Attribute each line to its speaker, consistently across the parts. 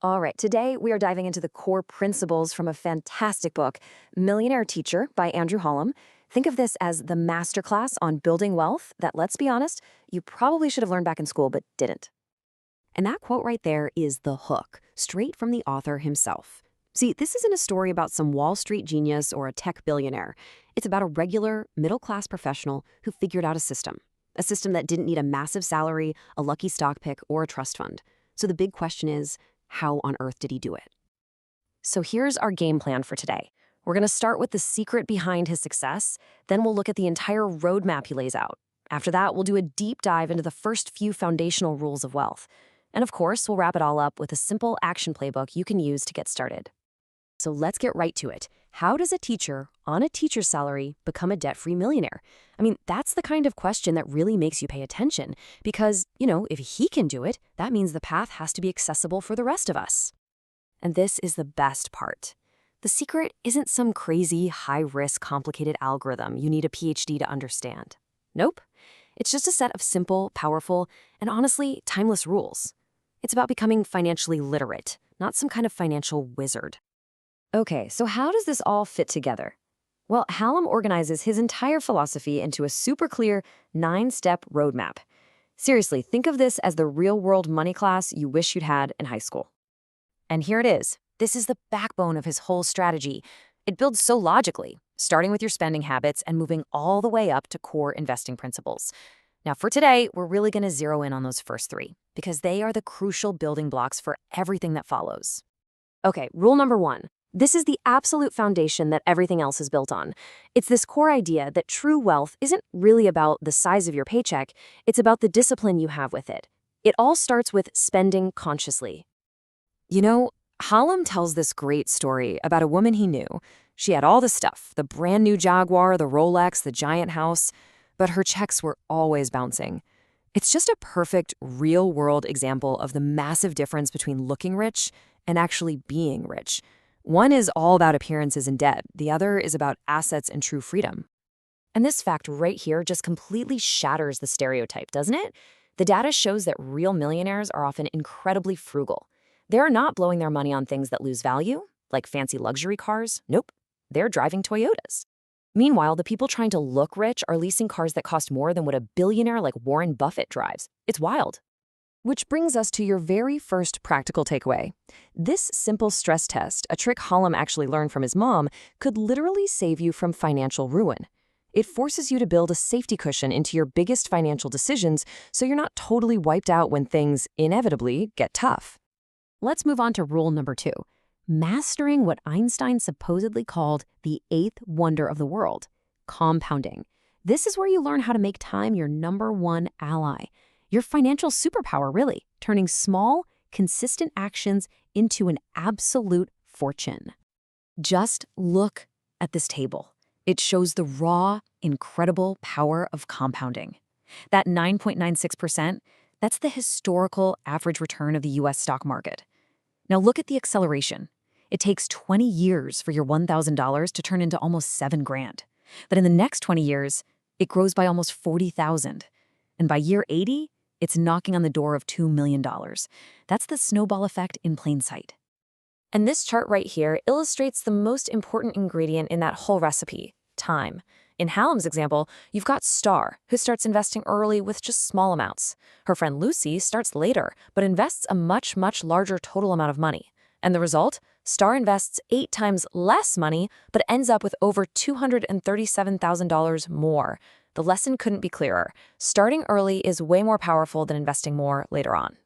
Speaker 1: All right, today we are diving into the core principles from a fantastic book, Millionaire Teacher by Andrew Hallam. Think of this as the masterclass on building wealth that, let's be honest, you probably should have learned back in school but didn't.
Speaker 2: And that quote right there is the hook, straight from the author himself. See, this isn't a story about some Wall Street genius or a tech billionaire. It's about a regular, middle-class professional who figured out a system that didn't need a massive salary, a lucky stock pick, or a trust fund. So the big question is, how on earth did he do it?
Speaker 1: So here's our game plan for today. We're going to start with the secret behind his success, then we'll look at the entire roadmap he lays out. After that, we'll do a deep dive into the first few foundational rules of wealth. And of course, we'll wrap it all up with a simple action playbook you can use to get started.
Speaker 2: So let's get right to it. How does a teacher on a teacher's salary become a debt-free millionaire? I mean, that's the kind of question that really makes you pay attention because, if he can do it, that means the path has to be accessible for the rest of us. And this is the best part. The secret isn't some crazy, high-risk, complicated algorithm you need a PhD to understand. Nope. It's just a set of simple, powerful, and honestly, timeless rules. It's about becoming financially literate, not some kind of financial wizard.
Speaker 1: Okay, so how does this all fit together? Well, Hallam organizes his entire philosophy into a super clear 9-step roadmap. Seriously, think of this as the real-world money class you wish you'd had in high school. And here it is. This is the backbone of his whole strategy. It builds so logically, starting with your spending habits and moving all the way up to core investing principles. Now, for today, we're really going to zero in on those first 3, because they are the crucial building blocks for everything that follows. Okay, rule number 1. This is the absolute foundation that everything else is built on. It's this core idea that true wealth isn't really about the size of your paycheck, it's about the discipline you have with it. It all starts with spending consciously.
Speaker 2: Hallam tells this great story about a woman he knew. She had all the stuff, the brand new Jaguar, the Rolex, the giant house, but her checks were always bouncing. It's just a perfect, real-world example of the massive difference between looking rich and actually being rich. One is all about appearances and debt. The other is about assets and true freedom.
Speaker 1: And this fact right here just completely shatters the stereotype, doesn't it? The data shows that real millionaires are often incredibly frugal. They're not blowing their money on things that lose value, like fancy luxury cars. Nope, they're driving Toyotas. Meanwhile, the people trying to look rich are leasing cars that cost more than what a billionaire like Warren Buffett drives. It's wild.
Speaker 2: Which brings us to your very first practical takeaway. This simple stress test, a trick Hallam actually learned from his mom, could literally save you from financial ruin. It forces you to build a safety cushion into your biggest financial decisions so you're not totally wiped out when things inevitably get tough. Let's move on to rule number 2, mastering what Einstein supposedly called the 8th wonder of the world, compounding. This is where you learn how to make time your number 1 ally. Your financial superpower, really, turning small, consistent actions into an absolute fortune. Just look at this table. It shows the raw, incredible power of compounding. That 9.96%, that's the historical average return of the U.S. stock market. Now look at the acceleration. It takes 20 years for your $1,000 to turn into almost $7,000. But in the next 20 years, it grows by almost $40,000. And by year 80, it's knocking on the door of $2 million. That's the snowball effect in plain sight.
Speaker 1: And this chart right here illustrates the most important ingredient in that whole recipe, time. In Hallam's example, you've got Star, who starts investing early with just small amounts. Her friend Lucy starts later, but invests a much, much larger total amount of money. And the result? Star invests 8 times less money, but ends up with over $237,000 more. The lesson couldn't be clearer. Starting early is way more powerful than investing more later on.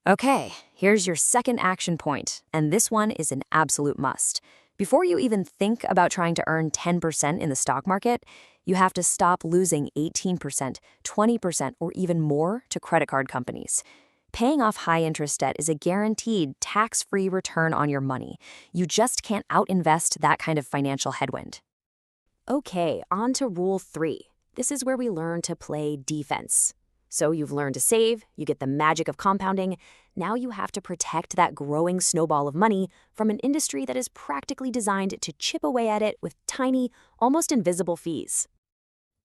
Speaker 2: Okay, here's your second action point, and this one is an absolute must. Before you even think about trying to earn 10% in the stock market, you have to stop losing 18%, 20%, or even more to credit card companies. Paying off high-interest debt is a guaranteed tax-free return on your money. You just can't out-invest that kind of financial headwind. Okay, on to rule 3. This is where we learn to play defense. So you've learned to save, you get the magic of compounding. Now you have to protect that growing snowball of money from an industry that is practically designed to chip away at it with tiny, almost invisible fees.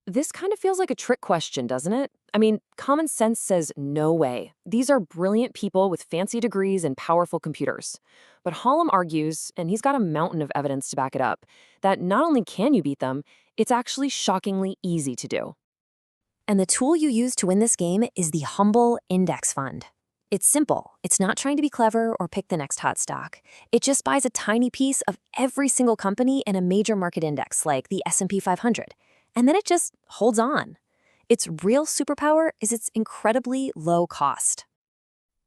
Speaker 1: This kind of feels like a trick question, doesn't it? I mean, common sense says no way. These are brilliant people with fancy degrees and powerful computers. But Hallam argues, and he's got a mountain of evidence to back it up, that not only can you beat them, it's actually shockingly easy to do.
Speaker 2: And the tool you use to win this game is the humble index fund. It's simple. It's not trying to be clever or pick the next hot stock. It just buys a tiny piece of every single company in a major market index like the S&P 500. And then it just holds on. Its real superpower is its incredibly low cost.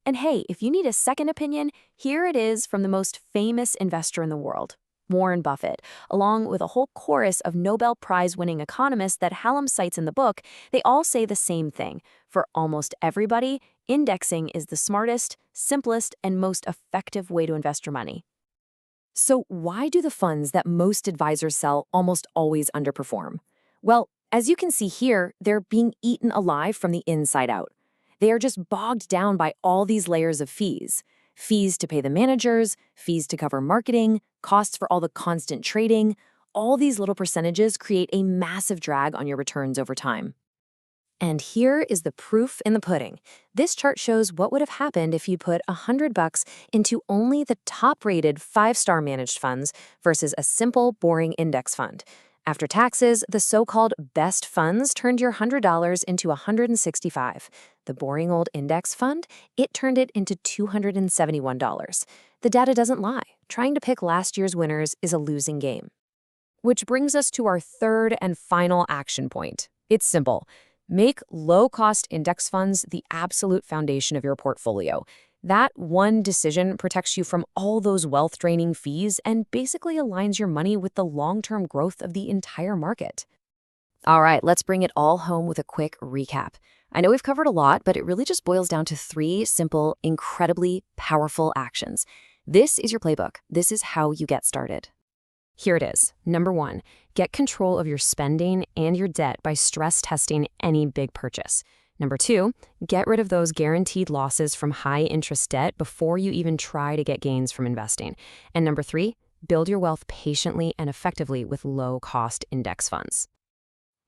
Speaker 2: And hey, if you need a second opinion, here it is from the most famous investor in the world, Warren Buffett, along with a whole chorus of Nobel Prize-winning economists that Hallam cites in the book. They all say the same thing. For almost everybody, indexing is the smartest, simplest, and most effective way to invest your money. So why do the funds that most advisors sell almost always underperform? Well, as you can see here, they're being eaten alive from the inside out. They are just bogged down by all these layers of fees. Fees to pay the managers, fees to cover marketing, costs for all the constant trading. All these little percentages create a massive drag on your returns over time. And here is the proof in the pudding. This chart shows what would have happened if you put $100 into only the top-rated 5-star managed funds versus a simple, boring index fund. After taxes, the so-called best funds turned your $100 into $165. The boring old index fund, it turned it into $271. The data doesn't lie. Trying to pick last year's winners is a losing game. Which brings us to our third and final action point. It's simple. Make low-cost index funds the absolute foundation of your portfolio. That one decision protects you from all those wealth-draining fees and basically aligns your money with the long-term growth of the entire market. All right, let's bring it all home with a quick recap. I know we've covered a lot, but it really just boils down to 3 simple, incredibly powerful actions. This is your playbook. This is how you get started. Here it is. Number 1, get control of your spending and your debt by stress testing any big purchase. Number 2, get rid of those guaranteed losses from high-interest debt before you even try to get gains from investing. And number 3, build your wealth patiently and effectively with low-cost index funds.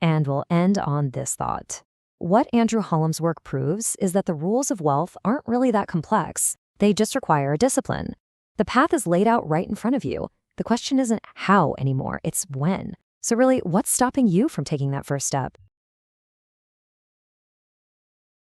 Speaker 2: And we'll end on this thought. What Andrew Hallam's work proves is that the rules of wealth aren't really that complex. They just require discipline. The path is laid out right in front of you. The question isn't how anymore, it's when. So really, what's stopping you from taking that first step?